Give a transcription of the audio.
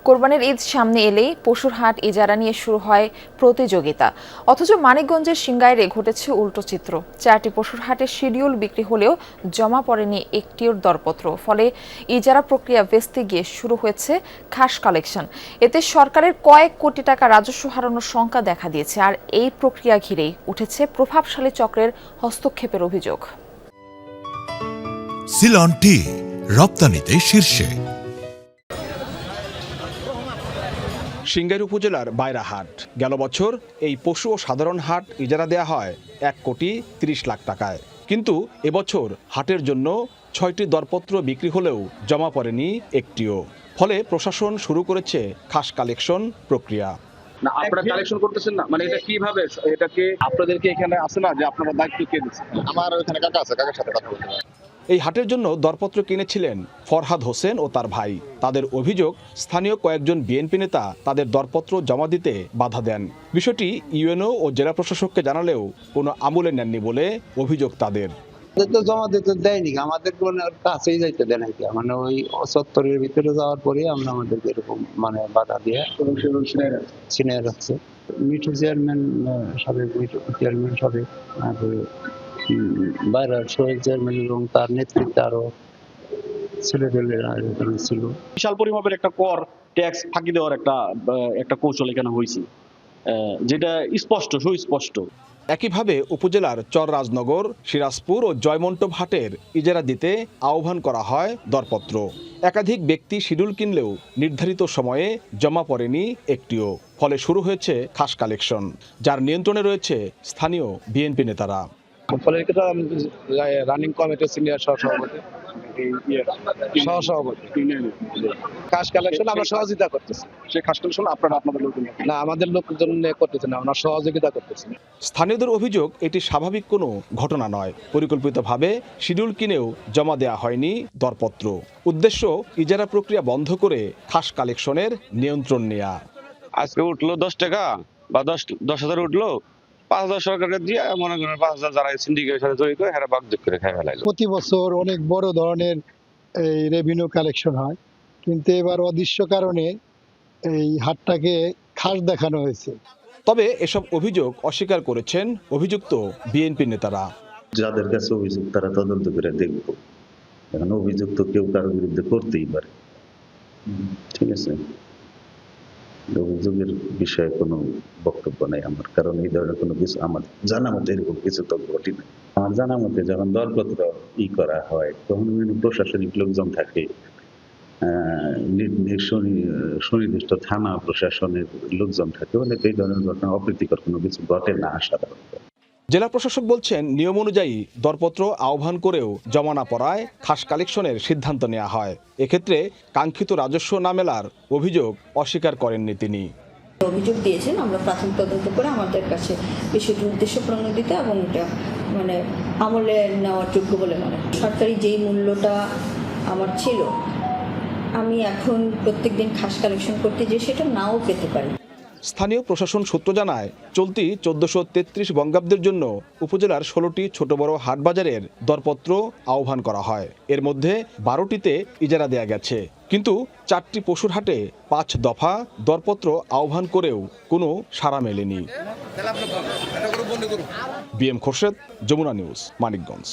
কোরবানির ঈদ সামনে এলেই পশুর হাট ইজারা নিয়ে শুরু হয় প্রতিযোগিতা। অথচ মানিকগঞ্জের সিংগাইরে ঘটেছে উল্টো চিত্র। 4টি পশুর হাটের শিডিউল বিক্রি হলেও জমা পড়েনি একটির দরপত্র। ফলে ইজারা প্রক্রিয়া ভেস্তে গিয়ে শুরু হয়েছে খাস কালেকশন। এতে সরকারের কয়েক কোটি টাকা রাজস্ব হারানোর শঙ্কা দেখা দিয়েছে। আর এই প্রক্রিয়া ঘিরেই উঠেছে প্রভাবশালী চক্রের হস্তক্ষেপের অভিযোগ। সিলন টি রপ্তানিতে শীর্ষে। সিংগাইর উপজেলার বাইরা হাট। গেল বছর এই পশু ও সাধারণ হাট ইজারা দেয়া হয় 1,30,00,000 টাকায়। কিন্তু এবছর হাটের জন্য 6টি দরপত্র বিক্রি হলেও জমা পড়েনি একটিও। ফলে প্রশাসন শুরু করেছে খাস কালেকশন প্রক্রিয়া। না, আপনারা কালেকশন করতেছেন না, মানে এটা কিভাবে, এটাকে আপনাদেরকে এখানে আছে না যে আপনারা দায়িত্ব কে দিচ্ছেন? আমার ওখানে কাকা আছে, কাকার সাথে কথা বলতে হবে। এই হাটের জন্য দরপত্র কিনেছিলেন ফরহাদ হোসেন ও তার ভাই। তাদের অভিযোগ, স্থানীয় কয়েকজন বিএনপি নেতা তাদের দরপত্র জমা দিতে বাধা দেন। বিষয়টি ইউএনও ও জেলা প্রশাসককে জানালেও কোনো আমলে নেননি বলে অভিযোগ তাদের। তো জমা দিতে দেয়নি, আমাদের কোনো কাছেই যাইতে দেয় নাকি, মানে ওই চত্বরের ভিতরে যাওয়ার পরে আমরা আমাদেরকে এরকম মানে বাধা দিয়ে ছিনিয়ে রাখছে। মিঠু চেয়ারম্যান, সাবেক মিঠু চেয়ারম্যান, সাবেক বাইরের শহীদ চেয়ারম্যান এবং তার নেতৃত্বে আরো ছেলেপেলেরা ছিল। বিশাল পরিমাপের একটা কর ট্যাক্স ফাঁকি দেওয়ার একটা কৌশল এখানে হয়েছে, যেটা স্পষ্ট, সুস্পষ্ট। একইভাবে উপজেলার চররাজনগর, সিরাজপুর ও জয়মন্টপ হাটের ইজারা দিতে আহ্বান করা হয় দরপত্র। একাধিক ব্যক্তি শিডিউল কিনলেও নির্ধারিত সময়ে জমা পড়েনি একটিও। ফলে শুরু হয়েছে খাস কালেকশন, যার নিয়ন্ত্রণে রয়েছে স্থানীয় বিএনপি নেতারা। ফলে রানিং কমিটির সিনিয়র সহসভাপতি খাস কালেকশন আমরা সহযোগিতা করতেছি। সেই খাস কালেকশন আপনাদের লোকজন না, আমাদের লোকজন করতেছে না, আমরা সহযোগিতা করতেছি। স্থানীয়দের অভিযোগ, এটি স্বাভাবিক কোনো ঘটনা নয়। পরিকল্পিতভাবে শিডিউল কিনেও জমা দেওয়া হয়নি দরপত্র। উদ্দেশ্য ইজারা প্রক্রিয়া বন্ধ করে খাস কালেকশনের নিয়ন্ত্রণ নেয়া। আজকে উঠলো 10 টাকা বা 10,000 উঠলো, 5,000 সরকারের দিয়ে মনে করেন 5,000 যারা সিন্ডিকেটের সাথে জড়িত এরা বাগযোগ করে খাই ফেলাইলো। প্রতি বছর অনেক বড় ধরনের এই রেভিনিউ কালেকশন হয়, কিন্তু এবার অদৃশ্য কারণে এই হাটটাকে খাস দেখানো হয়েছে। তবে এসব অভিযোগ অস্বীকার করেছেন অভিযুক্ত বিএনপি নেতারা। যাদের কাছে অভিযোগ তারা তদন্ত করে দেখব। এখন অভিযুক্ত কেউ কারোর বিরুদ্ধে করতেই পারে, ঠিক আছে। অভিযোগের বিষয়ে কোনো বক্তব্য নেই আমার, কারণ এই ধরনের কোনো কিছু আমার জানা মতে এরকম কিছু তো ঘটে না। আমার জানা মতে যখন দরপত্র করা হয় তখন প্রশাসনিক লোকজন থাকে, সুনির্দিষ্ট থানা প্রশাসনের লোকজন থাকে, অনেক এই ধরনের ঘটনা অপ্রীতিকর কোনো কিছু ঘটে না সাধারণত। জেলা প্রশাসক বলছেন, নিয়ম অনুযায়ী দরপত্র আহ্বান করেও জমা না পড়ায় খাস কালেকশনের সিদ্ধান্ত নেওয়া হয়। এক্ষেত্রে কাঙ্ক্ষিত রাজস্ব না মেলার অভিযোগ অস্বীকার করেননি তিনি। অভিযোগ দিয়েছেন, আমরা প্রাথমিক তদন্ত করে আমাদের কাছে বিষয়টি উদ্দেশ্য প্রণোদিত এবং এটা মানে আমলে নেওয়ার যোগ্য বলে মনে হয়। সরকারি যেই মূল্যটা আমার ছিল, আমি এখন প্রত্যেকদিন খাস কালেকশন করতে যে সেটা নাও পেতে পারি। স্থানীয় প্রশাসন সূত্র জানায়, চলতি 1433 বঙ্গাব্দের জন্য উপজেলার 16টি ছোট বড় হাট বাজারের দরপত্র আহ্বান করা হয়। এর মধ্যে 12টিতে ইজারা দেয়া গেছে। কিন্তু 4টি পশুর হাটে 5 দফা দরপত্র আহ্বান করেও কোনো সাড়া মেলেনি। BM Khorshed, Jamuna news, Manikganj.